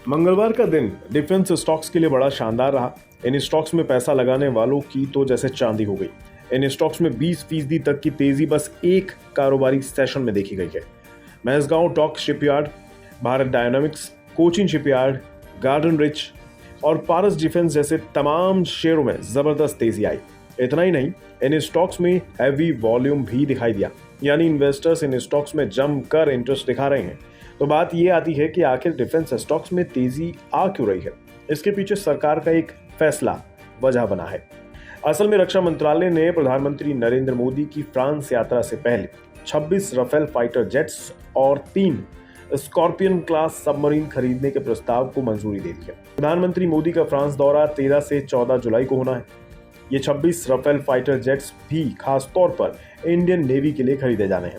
मंगलवार का दिन डिफेंस स्टॉक्स के लिए बड़ा शानदार रहा। इन स्टॉक्स में पैसा लगाने वालों की तो जैसे चांदी हो गई। इन स्टॉक्स में 20% तक की तेजी बस एक कारोबारी सेशन में देखी गई है। Mazagon Dock Shipyard, Bharat Dynamics, Cochin Shipyard, Garden Reach और पारस डिफेंस जैसे तमाम शेयरों में जबरदस्त तेजी आई। इतना ही नहीं, इन स्टॉक्स में हैवी वॉल्यूम भी दिखाई दिया, यानी इन्वेस्टर्स इन स्टॉक्स में जमकर इंटरेस्ट दिखा रहे हैं। तो बात ये आती है कि आखिर डिफेंस स्टॉक्स में तेजी आ क्यों रही है। इसके पीछे सरकार का एक फैसला वजह बना है। असल में रक्षा मंत्रालय ने प्रधानमंत्री नरेंद्र मोदी की फ्रांस यात्रा से पहले 26 राफेल फाइटर जेट्स और 3 स्कॉर्पियन क्लास सबमरीन खरीदने के प्रस्ताव को मंजूरी दे दी है। प्रधानमंत्री मोदी का फ्रांस दौरा 13 से 14 जुलाई को होना है। ये 26 राफेल फाइटर जेट्स भी खास तौर पर इंडियन नेवी के लिए खरीदे जाने हैं।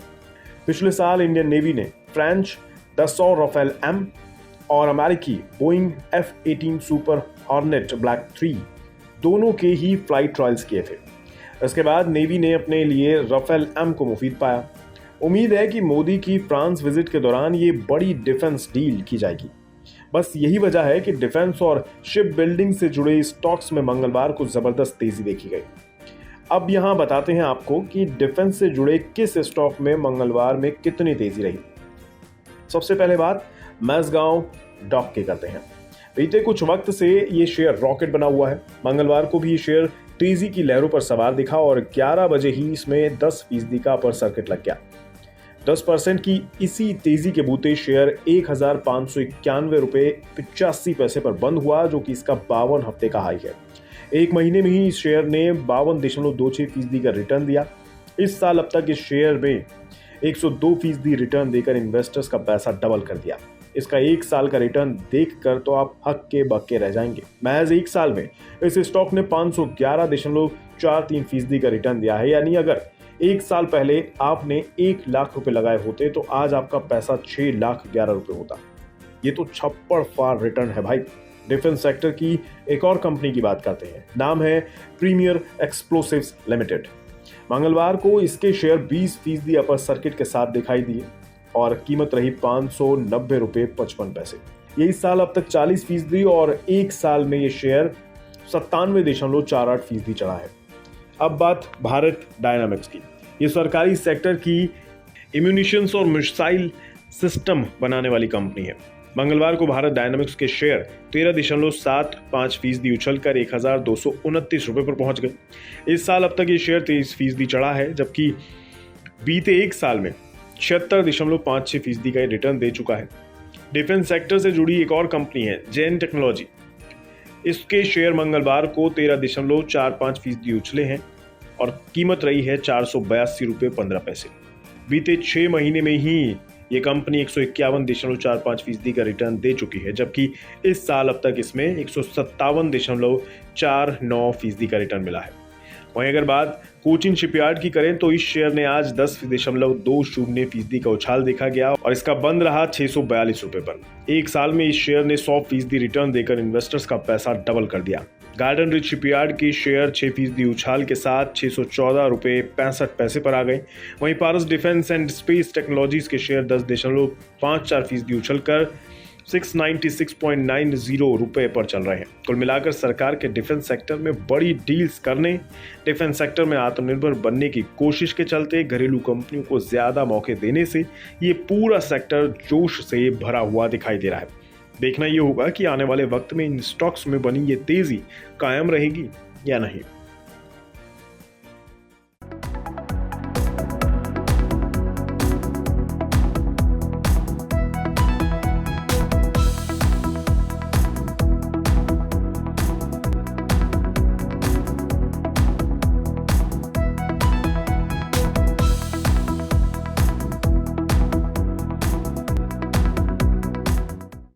पिछले साल इंडियन नेवी ने फ्रेंच 10 राफेल एम और अमेरिकी Boeing F-18 super hornet black 3 दोनों के ही फ्लाइट ट्रायल्स किए थे। इसके बाद नेवी ने अपने लिए राफेल एम को मुफीद पाया। उम्मीद है कि मोदी की फ्रांस विजिट के दौरान ये बड़ी डिफेंस डील की जाएगी। बस यही वजह है कि डिफेंस और शिप बिल्डिंग से जुड़े स्टॉक्स में मंगलवार को जबरदस्त तेजी देखी गई। अब यहां बताते हैं आपको कि डिफेंस से जुड़े किस स्टॉक में मंगलवार में कितनी तेजी रही। सबसे पहले बात मैसगांव डॉक की करते हैं। बीते कुछ वक्त से ये शेयर रॉकेट बना हुआ है। मंगलवार को भी ये शेयर तेजी की लहरों पर सवार दिखा और 11 बजे ही इसमें 10% का अपर सर्किट लग गया। 10% की इसी तेजी के बूते शेयर 1,591 रुपए 85 पैसे पर बंद हुआ, जो कि इसका 52 हफ्ते का हाई है। एक महीने में ही इस शेयर ने 52.26% का रिटर्न दिया। इस साल अब तक इस शेयर में 102% रिटर्न देकर इन्वेस्टर्स का पैसा डबल कर दिया। इसका एक साल का रिटर्न देखकर तो आप हक्के बक्के रह जाएंगे। महज एक साल में इस स्टॉक ने 511.43% का रिटर्न दिया है। यानी अगर एक साल पहले आपने 1 लाख रुपए लगाए होते तो आज आपका पैसा 6,11,000 रुपए होता। ये तो छप्पड़ फाड़ रिटर्न है भाई। डिफेंस सेक्टर की एक और कंपनी की बात करते हैं। नाम है प्रीमियर एक्सप्लोसिव्स लिमिटेड। मंगलवार को इसके शेयर 20% अपर सर्किट के साथ दिखाई दिए और कीमत रही 590 रुपए 55 पैसे। ये इस साल अब तक 40% और एक साल में ये शेयर 97.48% चढ़ा है। अब बात भारत डायनामिक्स की। ये सरकारी सेक्टर की इम्यूनिशंस और मिसाइल सिस्टम बनाने वाली कंपनी है। मंगलवार को भारत डायनामिक्स के शेयर 13.75% उछलकर 1,229 रुपए पर पहुंच गए। इस साल अब तक ये शेयर 23% चढ़ा है, जबकि बीते एक साल में 76.56% का रिटर्न दे चुका है। डिफेंस सेक्टर से जुड़ी एक और कंपनी है जेन टेक्नोलॉजी। इसके शेयर मंगलवार को 13.45% उछले हैं और कीमत रही है 482 रुपए 15 पैसे। बीते 6 महीने में ही ये कंपनी 151.45% का रिटर्न दे चुकी है, जबकि इस साल अब तक इसमें 157.49% का रिटर्न मिला है। वहीं अगर बात कोचिन शिपयार्ड की करें तो इस शेयर ने आज 10.20% का उछाल देखा गया और इसका बंद रहा 642 रुपए पर। एक साल में इस शेयर ने 100% रिटर्न देकर इन्वेस्टर्स का पैसा डबल कर दिया। गार्डन रिच शिपयार्ड के शेयर 6% उछाल के साथ 614 रुपए 65 पैसे पर आ गए। वहीं पारस डिफेंस एंड स्पेस टेक्नोलॉजीज के शेयर 10.54% उछलकर 696.90 रुपए पर चल रहे हैं। कुल मिलाकर सरकार के डिफेंस सेक्टर में बड़ी डील्स करने, डिफेंस सेक्टर में आत्मनिर्भर बनने की कोशिश के चलते घरेलू कंपनियों को ज्यादा मौके देने से ये पूरा सेक्टर जोश से भरा हुआ दिखाई दे रहा है। देखना ये होगा कि आने वाले वक्त में इन स्टॉक्स में बनी ये तेजी कायम रहेगी या नहीं।